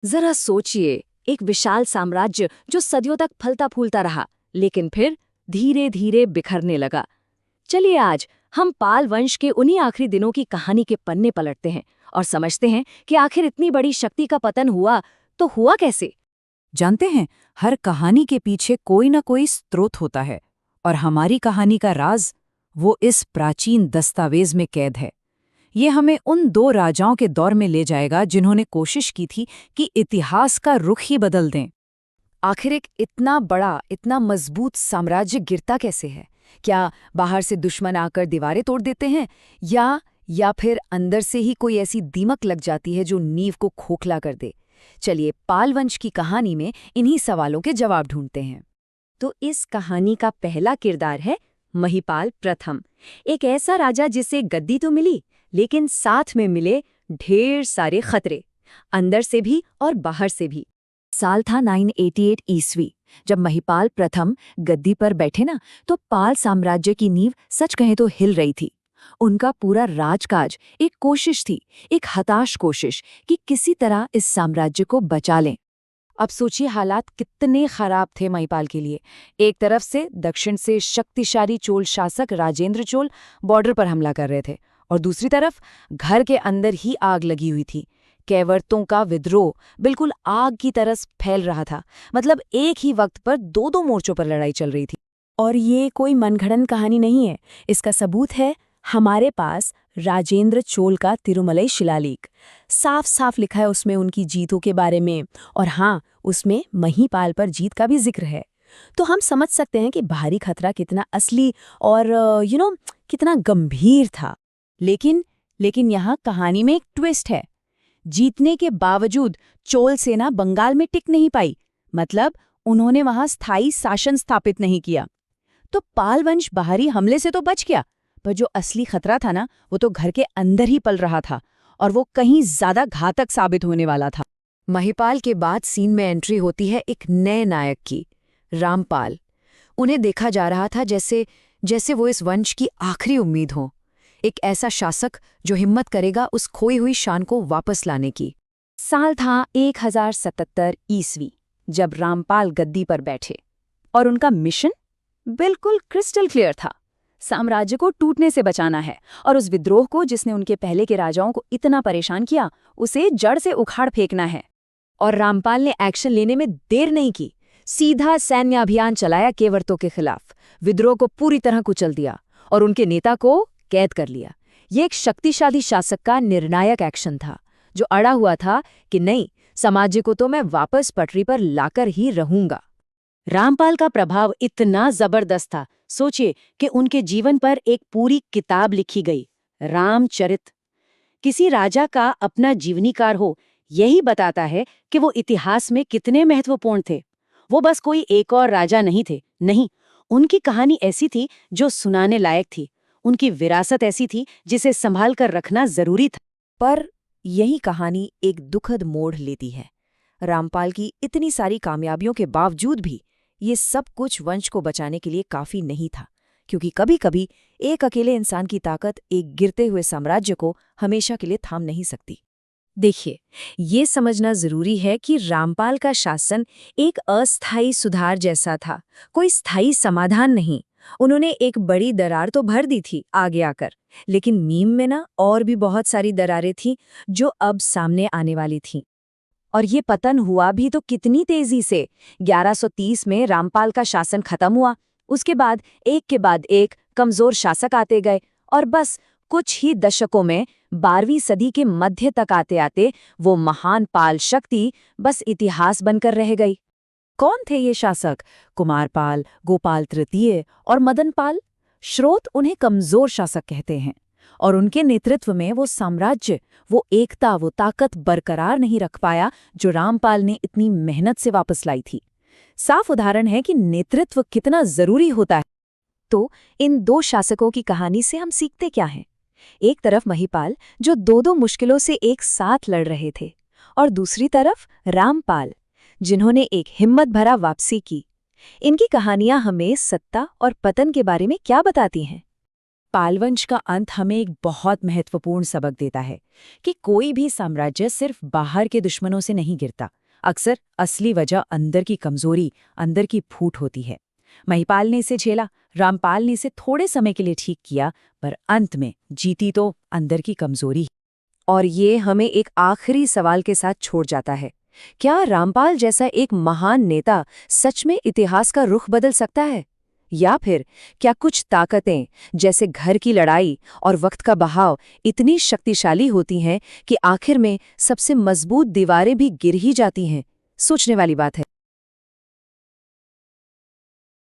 जरा सोचिए, एक विशाल साम्राज्य जो सदियों तक फलता फूलता रहा, लेकिन फिर धीरे धीरे बिखरने लगा। चलिए आज हम पाल वंश के उन्हीं आखिरी दिनों की कहानी के पन्ने पलटते हैं और समझते हैं कि आखिर इतनी बड़ी शक्ति का पतन हुआ तो हुआ कैसे। जानते हैं, हर कहानी के पीछे कोई ना कोई स्रोत होता है और हमारी कहानी का राज वो इस प्राचीन दस्तावेज में कैद है। ये हमें उन दो राजाओं के दौर में ले जाएगा जिन्होंने कोशिश की थी कि इतिहास का रुख ही बदल दें। आखिर एक इतना बड़ा, इतना मजबूत साम्राज्य गिरता कैसे है? क्या बाहर से दुश्मन आकर दीवारें तोड़ देते हैं, या फिर अंदर से ही कोई ऐसी दीमक लग जाती है जो नींव को खोखला कर दे? चलिए पाल वंश की कहानी में इन्हीं सवालों के जवाब ढूंढते हैं। तो इस कहानी का पहला किरदार है महिपाल प्रथम, एक ऐसा राजा जिसे गद्दी तो मिली, लेकिन साथ में मिले ढेर सारे खतरे, अंदर से भी और बाहर से भी। साल था 988 ईस्वी। जब महिपाल प्रथम गद्दी पर बैठे ना, तो पाल साम्राज्य की नींव सच कहें तो हिल रही थी। उनका पूरा राजकाज एक कोशिश थी, एक हताश कोशिश कि किसी तरह इस साम्राज्य को बचा लें। अब सोचिए हालात कितने खराब थे महिपाल के लिए। एक तरफ से दक्षिण से शक्तिशाली चोल शासक राजेंद्र चोल बॉर्डर पर हमला कर रहे थे, और दूसरी तरफ घर के अंदर ही आग लगी हुई थी। कैवर्तों का विद्रोह बिल्कुल आग की तरह फैल रहा था। मतलब एक ही वक्त पर दो दो मोर्चों पर लड़ाई चल रही थी। और ये कोई मनगढ़ंत कहानी नहीं है, इसका सबूत है हमारे पास राजेंद्र चोल का तिरुमलई शिलालेख। साफ साफ लिखा है उसमें उनकी जीतों के बारे में, और हाँ, उसमें महिपाल पर जीत का भी जिक्र है। तो हम समझ सकते हैं कि बाहरी खतरा कितना असली और कितना गंभीर था। लेकिन यहाँ कहानी में एक ट्विस्ट है। जीतने के बावजूद चोल सेना बंगाल में टिक नहीं पाई, मतलब उन्होंने वहां स्थायी शासन स्थापित नहीं किया। तो पाल वंश बाहरी हमले से तो बच गया, पर जो असली खतरा था ना, वो तो घर के अंदर ही पल रहा था, और वो कहीं ज्यादा घातक साबित होने वाला था। महिपाल के बाद सीन में एंट्री होती है एक नए नायक की, रामपाल। उन्हें देखा जा रहा था जैसे वो इस वंश की आखिरी उम्मीद हो, एक ऐसा शासक जो हिम्मत करेगा उस खोई हुई शान को वापस लाने की। साल था 1077 ईस्वी, जब रामपाल गद्दी पर बैठे, और उनका मिशन बिल्कुल क्रिस्टल क्लियर था। साम्राज्य को टूटने से बचाना है, और उस विद्रोह को जिसने उनके पहले के राजाओं को इतना परेशान किया, उसे जड़ से उखाड़ फेंकना है। और रामपाल ने एक्शन लेने में देर नहीं की। सीधा सैन्य अभियान चलाया केवर्तों के खिलाफ, विद्रोह को पूरी तरह कुचल दिया और उनके नेता को कैद कर लिया। ये एक शक्तिशाली शासक का निर्णायक एक्शन था, जो अड़ा हुआ था कि नहीं, समाज को तो मैं वापस पटरी पर लाकर ही रहूंगा। रामपाल का प्रभाव इतना जबरदस्त था, सोचिए कि उनके जीवन पर एक पूरी किताब लिखी गई, रामचरित। किसी राजा का अपना जीवनीकार हो, यही बताता है कि वो इतिहास में कितने महत्वपूर्ण थे। वो बस कोई एक और राजा नहीं थे, नहीं, उनकी कहानी ऐसी थी जो सुनाने लायक थी। उनकी विरासत ऐसी थी जिसे संभाल कर रखना जरूरी था। पर यही कहानी एक दुखद मोड़ लेती है। रामपाल की इतनी सारी कामयाबियों के बावजूद भी ये सब कुछ वंश को बचाने के लिए काफी नहीं था, क्योंकि कभी-कभी एक अकेले इंसान की ताकत एक गिरते हुए साम्राज्य को हमेशा के लिए थाम नहीं सकती। देखिए, ये समझना जरूरी है कि रामपाल का शासन एक अस्थायी सुधार जैसा था, कोई स्थायी समाधान नहीं। उन्होंने एक बड़ी दरार तो भर दी थी आगे आकर, लेकिन मीम में ना और भी बहुत सारी दरारें थीं जो अब सामने आने वाली थीं। और ये पतन हुआ भी तो कितनी तेजी से। 1130 में रामपाल का शासन खत्म हुआ। उसके बाद एक के बाद एक कमजोर शासक आते गए, और बस कुछ ही दशकों में 12वीं सदी के मध्य तक आते आते वो महान पाल शक्ति बस इतिहास बनकर रह गई। कौन थे ये शासक? कुमारपाल, गोपाल तृतीय और मदनपाल। स्रोत उन्हें कमजोर शासक कहते हैं, और उनके नेतृत्व में वो साम्राज्य, वो एकता, वो ताकत बरकरार नहीं रख पाया जो रामपाल ने इतनी मेहनत से वापस लाई थी। साफ उदाहरण है कि नेतृत्व कितना जरूरी होता है। तो इन दो शासकों की कहानी से हम सीखते क्या हैं? एक तरफ महिपाल, जो दो दो मुश्किलों से एक साथ लड़ रहे थे, और दूसरी तरफ रामपाल, जिन्होंने एक हिम्मत भरा वापसी की। इनकी कहानियां हमें सत्ता और पतन के बारे में क्या बताती हैं? पालवंश का अंत हमें एक बहुत महत्वपूर्ण सबक देता है कि कोई भी साम्राज्य सिर्फ बाहर के दुश्मनों से नहीं गिरता। अक्सर असली वजह अंदर की कमजोरी, अंदर की फूट होती है। महिपाल ने इसे झेला, रामपाल ने इसे थोड़े समय के लिए ठीक किया, पर अंत में जीती तो अंदर की कमजोरी। और ये हमें एक आखिरी सवाल के साथ छोड़ जाता है, क्या रामपाल जैसा एक महान नेता सच में इतिहास का रुख बदल सकता है? या फिर क्या कुछ ताकतें, जैसे घर की लड़ाई और वक्त का बहाव, इतनी शक्तिशाली होती हैं कि आखिर में सबसे मजबूत दीवारें भी गिर ही जाती हैं? सोचने वाली बात है।